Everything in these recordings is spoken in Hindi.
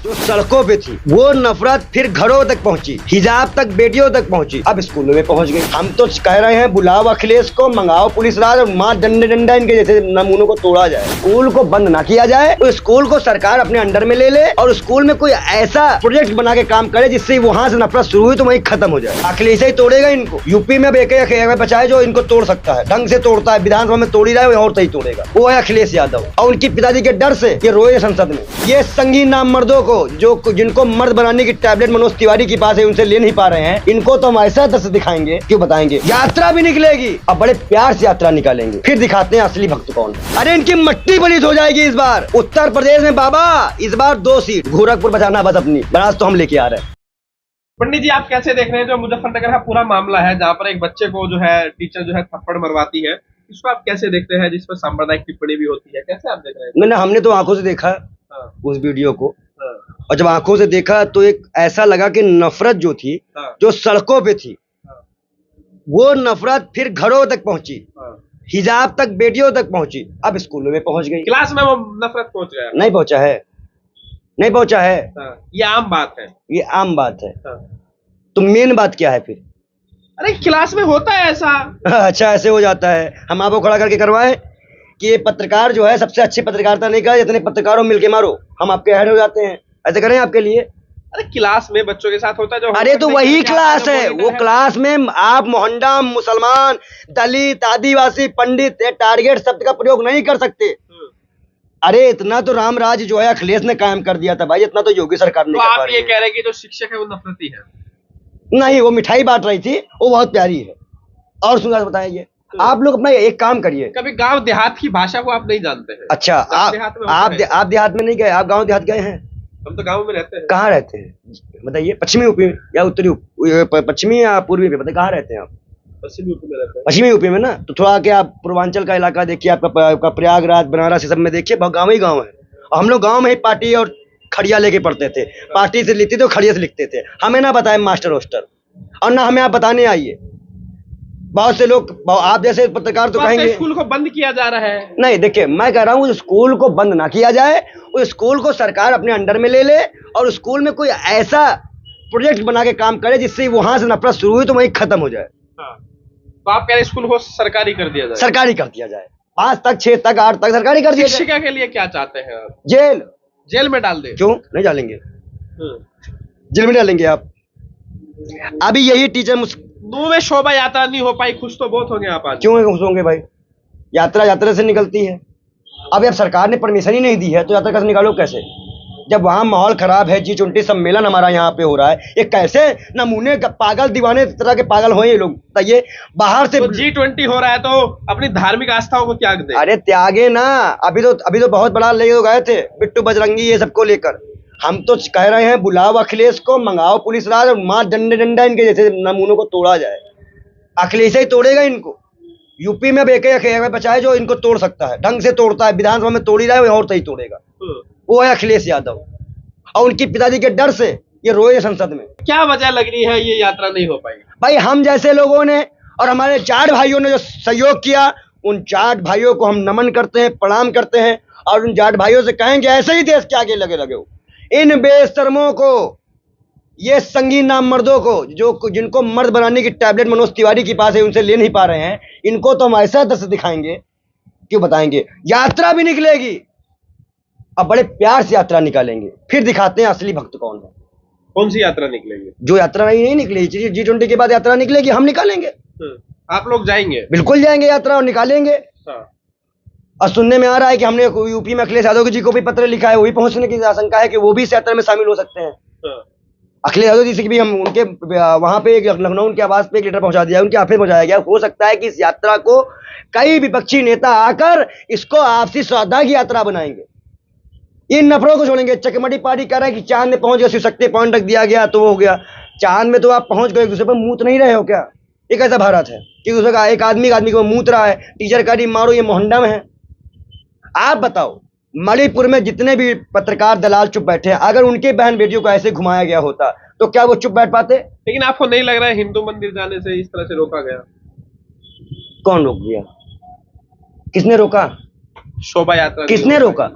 जो सड़कों पे थी वो नफरत फिर घरों तक पहुंची, हिजाब तक बेटियों तक पहुंची, अब स्कूलों में पहुंच गई। हम तो कह रहे हैं बुलाओ अखिलेश को, मंगाओ पुलिस राज और मार डंडे डंडा इनके जैसे नमूनों को तोड़ा जाए। स्कूल को बंद ना किया जाए, तो स्कूल को सरकार अपने अंडर में ले ले और स्कूल में कोई ऐसा प्रोजेक्ट बना के काम करे जिससे वहां से नफरत शुरू हुई तो वहीं खत्म हो जाए। अखिलेश ही तोड़ेगा इनको। यूपी में एक बचा है जो इनको तोड़ सकता है, ढंग से तोड़ता है, विधानसभा में तोड़ ही रहा है और सही तोड़ेगा, वो है अखिलेश यादव। और उनकी पिताजी के डर से ये रोए संसद में। ये संगीन नाम मर्दों को जो जिनको मर्द बनाने की टैबलेट मनोज तिवारी के पास है उनसे ले नहीं पा रहे हैं, इनको तो हम ऐसा दर्द दिखाएंगे क्यों बताएंगे। यात्रा भी निकलेगी, अब बड़े प्यार से यात्रा निकालेंगे, फिर दिखाते हैं असली भक्त कौन। अरे इनकी मट्टी पलीत हो जाएगी इस बार। उत्तर प्रदेश में बाबा इस बार 2 सीट, गोरखपुर बचाना बस अपनी, बनारस तो हम लेके आ रहे हैं। पंडित जी, आप कैसे देख रहे हैं जो मुजफ्फरनगर का पूरा मामला है जहाँ पर एक बच्चे को जो है टीचर जो है थप्पड़ मरवाती है, इसको आप कैसे देखते हैं, जिस पर सांप्रदायिक टिप्पणी भी होती है, कैसे आप देख रहे हैं? मैंने हमने तो आंखों से देखा उस वीडियो को, और जब आंखों से देखा तो एक ऐसा लगा कि नफरत जो थी जो सड़कों पे थी वो नफरत फिर घरों तक पहुंची, हिजाब तक बेटियों तक पहुंची, अब स्कूलों में पहुंच गई। क्लास में वो नफरत पहुंच गया? नहीं पहुंचा है, नहीं पहुंचा है। ये आम बात है, ये आम बात है। तो मेन बात क्या है फिर? अरे क्लास में होता है ऐसा। अच्छा, ऐसे हो जाता है। हम आपको खड़ा करके करवाएं कि ये पत्रकार जो है सबसे अच्छी पत्रकारिता नहीं कर, जितने पत्रकारों मिलके मारो, हम आपके हेड हो जाते हैं, ऐसे करें आपके लिए। अरे क्लास में बच्चों के साथ होता है जो। अरे तो वही क्लास है, वो क्लास में आप मोहंडा, मुसलमान, दलित, आदिवासी, पंडित टारगेट शब्द का प्रयोग नहीं कर सकते। अरे इतना तो राम राज जो है अखिलेश ने कायम कर दिया था भाई, इतना तो योगी सरकार ने। तो आप ये कह रहे हैं कि जो शिक्षक है वो नफरती है? नहीं, वो मिठाई बांट रही थी, वो बहुत प्यारी है। और सुना बताइए, आप लोग अपना एक काम करिए, कभी गांव देहात की भाषा को आप नहीं जानते हैं? अच्छा, आप देहात में नहीं गए? आप गांव देहात गए हैं? हम तो गांव में रहते हैं। कहाँ रहते हैं बताइए? पश्चिमी यूपी या उत्तरी पश्चिमी या पूर्वी में, बताइए कहाँ रहते हैं आप? पश्चिमी यूपी में रहते हैं। पश्चिमी यूपी में ना, तो थोड़ा आके आप पूर्वांचल का इलाका देखिए, आपका प्रयागराज, बनारस, सब में देखिए, गाँव ही गाँव है। और हम लोग गाँव में ही पार्टी और खड़िया लेके पढ़ते थे, पार्टी से लिखते थे और खड़िया से लिखते थे। हमें ना बताए मास्टर होस्टर, और ना हमें आप बताने आइए। बहुत से लोग आप जैसे पत्रकार तो कहेंगे स्कूल को बंद किया जा रहा है। नहीं, देखिए मैं कह रहा हूँ स्कूल को बंद ना किया जाए, उस स्कूल को सरकार अपने अंडर में ले ले और स्कूल में कोई ऐसा प्रोजेक्ट बना के काम करे जिससे वहां से नफरत शुरू हुई तो वहीं खत्म हो जाए। तो आप कह रहे स्कूल को सरकारी कर दिया जाए? सरकारी कर दिया जाए, 5 तक 6 तक 8 तक सरकारी कर दिया जाए। शिक्षा के लिए क्या चाहते हैं आप? जेल में डाल दे। क्यों नहीं डालेंगे? जेल में डालेंगे आप। अभी यही टीचर मुंह में शोभा यात्रा नहीं हो पाई, खुश तो बहुत होंगे आप आज। क्यों खुश होंगे भाई? यात्रा से निकलती है। अब सरकार ने परमिशन ही नहीं दी है तो यात्रा कैसे निकालो? कैसे, जब वहां माहौल खराब है, G20 सम्मेलन हमारा यहाँ पे हो रहा है, ये कैसे नमूने पागल दीवाने तरह के पागल हो ये लोग? बताइए, बाहर से तो G20 हो रहा है तो अपनी धार्मिक आस्थाओं को त्याग दे। अरे त्यागे ना, अभी तो बहुत बड़ा ले गए थे बिट्टू बजरंगी ये सबको लेकर। हम तो कह रहे हैं बुलाओ अखिलेश को, मंगाओ पुलिस राज और मार डंडे डंडा इनके जैसे नमूनों को तोड़ा जाए। अखिलेश ही तोड़ेगा इनको। यूपी में एक बचा है जो इनको तोड़ सकता है, ढंग से तोड़ता है, विधानसभा में तोड़ ही रहा है और सही तोड़ेगा, वो है अखिलेश यादव। और उनकी पिताजी के डर से ये रोए संसद में। क्या वजह लग रही है ये यात्रा नहीं हो पाई? भाई हम जैसे लोगों ने और हमारे जाट भाइयों ने जो सहयोग किया, उन जाट भाइयों को हम नमन करते हैं, प्रणाम करते हैं, और उन जाट भाइयों से कहेंगे ऐसे ही देश के आगे लगे हो। इन बेशर्मों को, ये संगीन नाम मर्दों को जो जिनको मर्द बनाने की टैबलेट मनोज तिवारी के पास है उनसे ले नहीं पा रहे हैं, इनको तो हम ऐसा दर्द दिखाएंगे क्यों बताएंगे। यात्रा भी निकलेगी, अब बड़े प्यार से यात्रा निकालेंगे, फिर दिखाते हैं असली भक्त कौन है। कौन सी यात्रा निकलेगी? जो यात्रा नहीं निकलेगी, G20 के बाद यात्रा निकलेगी, हम निकालेंगे। आप लोग जाएंगे? बिल्कुल जाएंगे यात्रा और निकालेंगे। और सुनने में आ रहा है कि हमने यूपी में अखिलेश यादव जी को भी पत्र लिखा है, वो भी पहुंचने की आशंका है कि वो भी इस यात्रा में शामिल हो सकते हैं। अखिलेश यादव जी से भी हम उनके वहां पे लखनऊ उनके आवास पे एक लेटर पहुंचा दिया, उनके ऑफिस पहुंचाया गया। हो सकता है कि इस यात्रा को कई विपक्षी नेता आकर इसको आपसी श्रद्धा की यात्रा बनाएंगे, इन नफरों को छोड़ेंगे। चकमटी पार्टी कह रहा है कि चांद में पहुंच गए, शिव शक्ति पॉइंट रख दिया गया तो वो हो गया। चांद में तो आप पहुंच गए, एक दूसरे पर मूत नहीं रहे हो क्या? ये कैसा भारत है कि दूसरे का एक आदमी को मूत रहा है? टीचर का मारो, ये मोहंडा में है। आप बताओ, मणिपुर में जितने भी पत्रकार दलाल चुप बैठे हैं, अगर उनके बहन बेटियों को ऐसे घुमाया गया होता तो क्या वो चुप बैठ पाते? लेकिन आपको नहीं लग रहा है हिंदू मंदिर जाने से इस तरह से रोका गया? कौन रोक दिया? किसने रोका? शोभा यात्रा किसने रोका?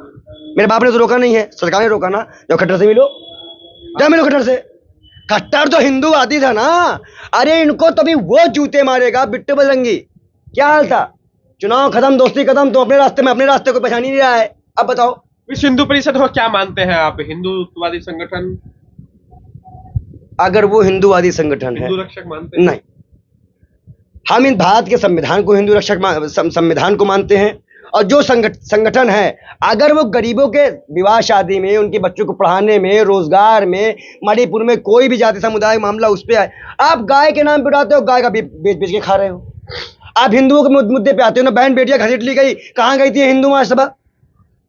मेरे बाप ने तो रोका नहीं है, सरकार ने रोका ना। जो खट्टर से मिलो, जा मिलो खट्टर से। खट्टर तो हिंदूवादी था ना। अरे इनको तभी वो जूते मारेगा बिट्टू बजरंगी। क्या हाल था? चुनाव खत्म, दोस्ती खत्म, तो अपने रास्ते में, अपने रास्ते को पहचान ही नहीं रहा है। अब बताओ, विश्व हिंदू परिषद को क्या मानते हैं आप? हिंदुत्ववादी संगठन, अगर वो हिंदूवादी संगठन है, हिंदू रक्षक मानते हैं? नहीं, हम इन भारत के संविधान को हिंदू रक्षक संविधान को मानते हैं। और जो संगठन है, अगर वो गरीबों के विवाह शादी में, उनके बच्चों को पढ़ाने में, रोजगार में, मणिपुर में कोई भी जाति समुदाय मामला उस पर आए, आप गाय के नाम पे उठाते हो, गाय का बेच बेच के खा रहे हो। आप हिंदुओं के मुद्दे पे आते हो ना, बहन बेटियां घसीट ली गई, कहाँ गई थी हिंदू महासभा?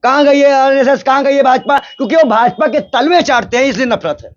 कहाँ गई है आरएसएस? कहाँ गई है भाजपा? क्योंकि वो भाजपा के तलवे चाटते हैं, इसलिए नफरत है।